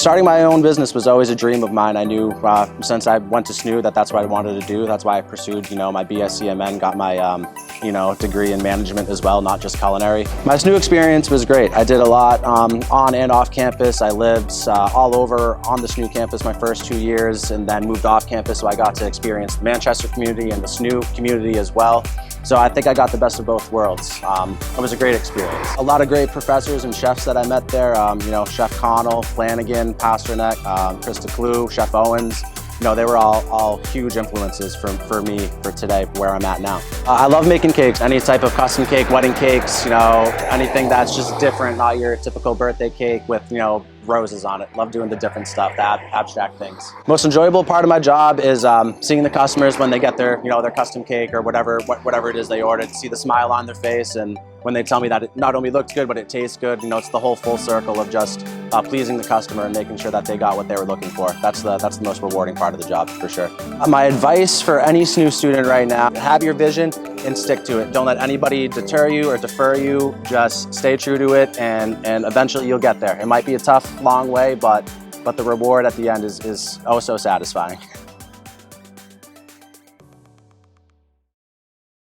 Starting my own business was always a dream of mine. I knew since I went to Snooze that that's what I wanted to do. That's why I pursued, my BSCMN, got my, degree in management as well, not just culinary. My Snooze experience was great. I did a lot on and off campus. I lived all over on the Snooze campus my first 2 years, and then moved off campus, so I got to experience the Manchester community and the Snooze community as well. So I think I got the best of both worlds. It was a great experience. A lot of great professors and chefs that I met there. Chef Connell, Flanagan, Pasternak, Krista Clue, Chef Owens. They were all huge influences for me for today, where I'm at now. I love making cakes, any type of custom cake, wedding cakes, anything that's just different, not your typical birthday cake with, roses on it. Love doing the different stuff, the abstract things. Most enjoyable part of my job is seeing the customers when they get their custom cake or whatever it is they ordered, see the smile on their face, and when they tell me that it not only looks good but it tastes good. It's the whole full circle of just pleasing the customer and making sure that they got what they were looking for. That's the most rewarding part of the job for sure. My advice for any Snooze student right now: have your vision and stick to it. Don't let anybody deter you or defer you. Just stay true to it, and eventually you'll get there. It might be a tough, long way, but the reward at the end is oh so satisfying.